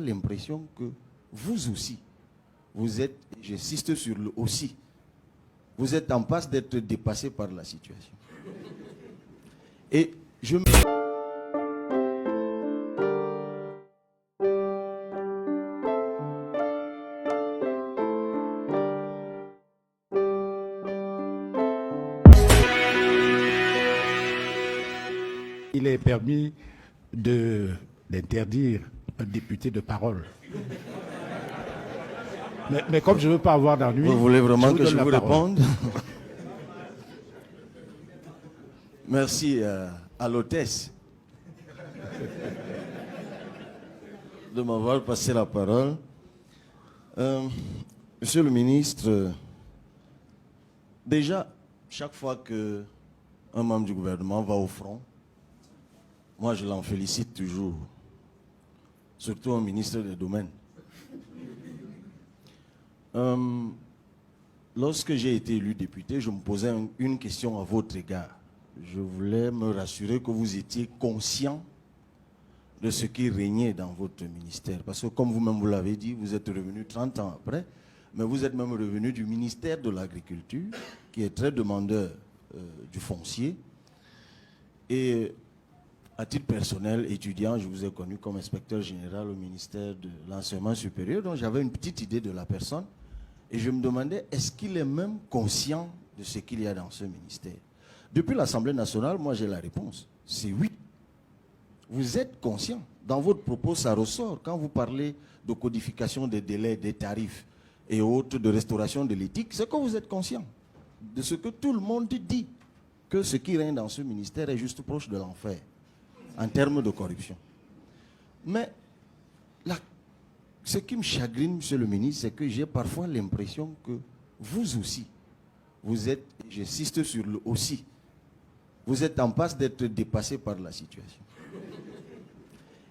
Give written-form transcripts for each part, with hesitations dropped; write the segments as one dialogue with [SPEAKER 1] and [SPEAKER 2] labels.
[SPEAKER 1] l'impression que vous aussi, vous êtes, j'insiste sur le aussi, vous êtes en passe d'être dépassé par la situation. Et je me...
[SPEAKER 2] Il est permis d'interdire un député de parole. Mais comme je ne veux pas avoir d'ennui...
[SPEAKER 1] Vous voulez vraiment que je vous réponde? Merci à l'hôtesse de m'avoir passé la parole. Monsieur le ministre, déjà, chaque fois qu'un membre du gouvernement va au front, moi je l'en félicite toujours, surtout un ministre des Domaines. Lorsque j'ai été élu député, je me posais une question à votre égard. Je voulais me rassurer que vous étiez conscient de ce qui régnait dans votre ministère. Parce que comme vous-même vous l'avez dit, vous êtes revenu 30 ans après, mais vous êtes même revenu du ministère de l'Agriculture, qui est très demandeur du foncier. Et à titre personnel, étudiant, je vous ai connu comme inspecteur général au ministère de l'Enseignement supérieur, donc j'avais une petite idée de la personne. Et je me demandais, est-ce qu'il est même conscient de ce qu'il y a dans ce ministère? Depuis l'Assemblée nationale, moi j'ai la réponse. C'est oui. Vous êtes conscient. Dans votre propos, ça ressort. Quand vous parlez de codification des délais, des tarifs et autres, de restauration de l'éthique, c'est que vous êtes conscient de ce que tout le monde dit, que ce qui règne dans ce ministère est juste proche de l'enfer, en termes de corruption. Mais ce qui me chagrine, monsieur le ministre, c'est que j'ai parfois l'impression que vous aussi, vous êtes, j'insiste sur le aussi, vous êtes en passe d'être dépassé par la situation.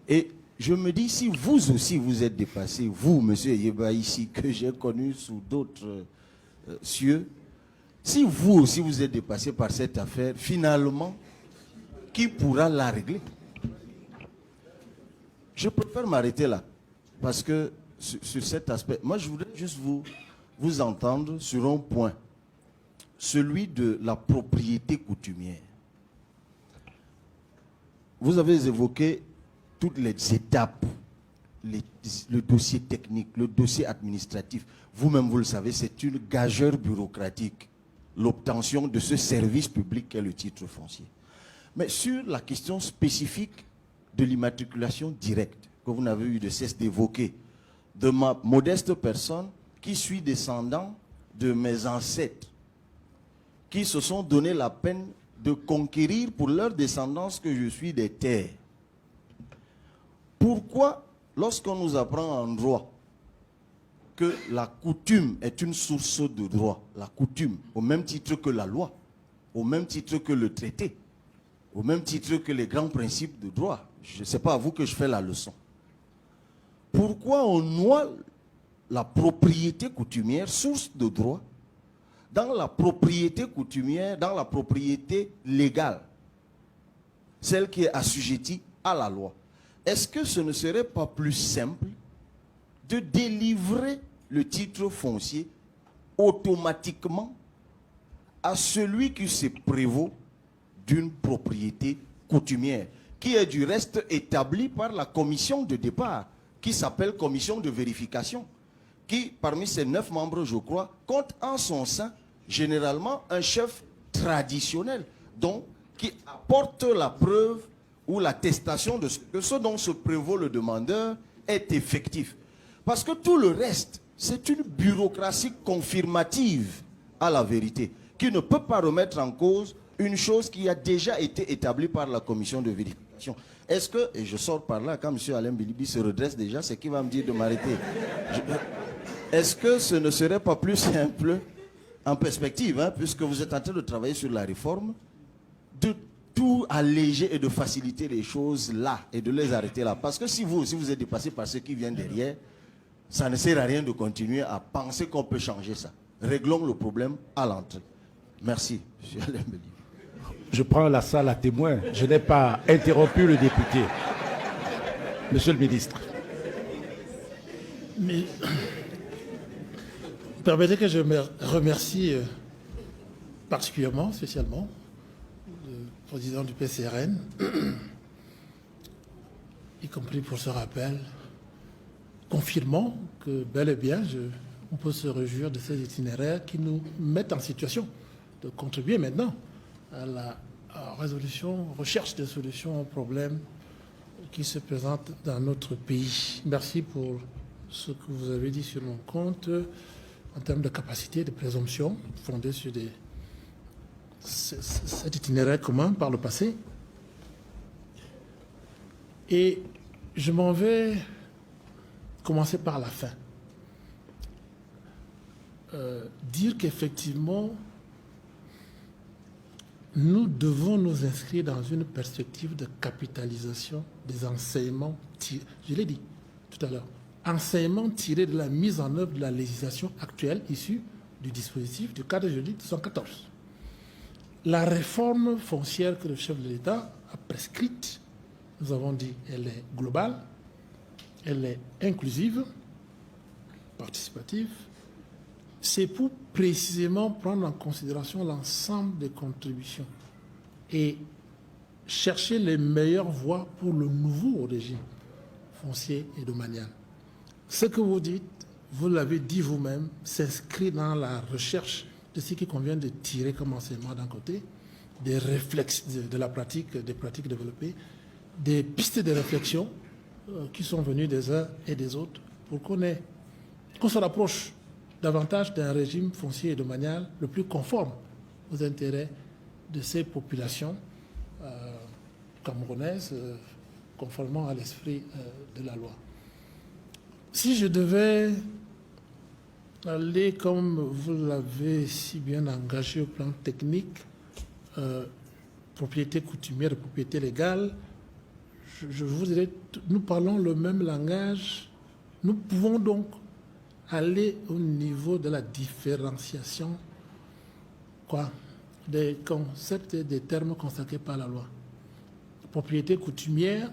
[SPEAKER 1] Et je me dis, si vous aussi vous êtes dépassé, vous, monsieur Yeba, ici, que j'ai connu sous d'autres cieux, si vous aussi vous êtes dépassé par cette affaire, finalement, qui pourra la régler? Je préfère m'arrêter là, parce que sur cet aspect, moi je voudrais juste vous entendre sur un point, celui de la propriété coutumière. Vous avez évoqué toutes les étapes, le dossier technique, le dossier administratif. Vous-même, vous le savez, c'est une gageure bureaucratique, l'obtention de ce service public qu'est le titre foncier. Mais sur la question spécifique de l'immatriculation directe, que vous n'avez eu de cesse d'évoquer, de ma modeste personne, qui suis descendant de mes ancêtres, qui se sont donné la peine de conquérir pour leur descendance que je suis des terres. Pourquoi, lorsqu'on nous apprend en droit que la coutume est une source de droit, la coutume, au même titre que la loi, au même titre que le traité, au même titre que les grands principes de droit, je ne sais pas à vous que je fais la leçon. Pourquoi on noie la propriété coutumière, source de droit, dans la propriété coutumière, dans la propriété légale, celle qui est assujettie à la loi? Est-ce que ce ne serait pas plus simple de délivrer le titre foncier automatiquement à celui qui se prévaut d'une propriété coutumière, qui est du reste établie par la commission de départ, qui s'appelle commission de vérification, qui, parmi ses 9 membres, je crois, compte en son sein généralement un chef traditionnel, donc qui apporte la preuve ou l'attestation de ce que ce dont se prévaut le demandeur est effectif. Parce que tout le reste, c'est une bureaucratie confirmative à la vérité, qui ne peut pas remettre en cause une chose qui a déjà été établie par la commission de vérification. Est-ce que, et je sors par là, quand M. Alain Bilibi se redresse déjà, c'est qu'il va me dire de m'arrêter. Est-ce que ce ne serait pas plus simple, en perspective, hein, puisque vous êtes en train de travailler sur la réforme, de tout alléger et de faciliter les choses là et de les arrêter là? Parce que si vous êtes dépassé par ceux qui viennent derrière, ça ne sert à rien de continuer à penser qu'on peut changer ça. Réglons le problème à l'entrée. Merci, M. Alain Bilibi.
[SPEAKER 2] Je prends la salle à témoin. Je n'ai pas interrompu le député. Monsieur le ministre.
[SPEAKER 3] Mais permettez que je me remercie particulièrement, spécialement, le président du PCRN, y compris pour ce rappel, confirmant que bel et bien, on peut se réjouir de ces itinéraires qui nous mettent en situation de contribuer maintenant à la recherche de solutions aux problèmes qui se présentent dans notre pays. Merci pour ce que vous avez dit sur mon compte en termes de capacité de présomption fondée sur cet itinéraire commun par le passé. Et je m'en vais commencer par la fin. Dire qu'effectivement, nous devons nous inscrire dans une perspective de capitalisation des enseignements, je l'ai dit tout à l'heure, enseignements tirés de la mise en œuvre de la législation actuelle issue du dispositif du cadre juridique 214. La réforme foncière que le chef de l'État a prescrite, nous avons dit, elle est globale, elle est inclusive, participative. C'est pour précisément prendre en considération l'ensemble des contributions et chercher les meilleures voies pour le nouveau régime foncier et domanial. Ce que vous dites, vous l'avez dit vous-même, s'inscrit dans la recherche de ce qui convient de tirer comme enseignement d'un côté, des réflexes de la pratique, des pratiques développées, des pistes de réflexion qui sont venues des uns et des autres pour qu'on se rapproche davantage d'un régime foncier et domanial le plus conforme aux intérêts de ces populations camerounaises, conformément à l'esprit de la loi. Si je devais aller, comme vous l'avez si bien engagé au plan technique, propriété coutumière et propriété légale, je vous dirais, nous parlons le même langage. Nous pouvons donc aller au niveau de la différenciation des concepts et des termes consacrés par la loi. Propriété coutumière,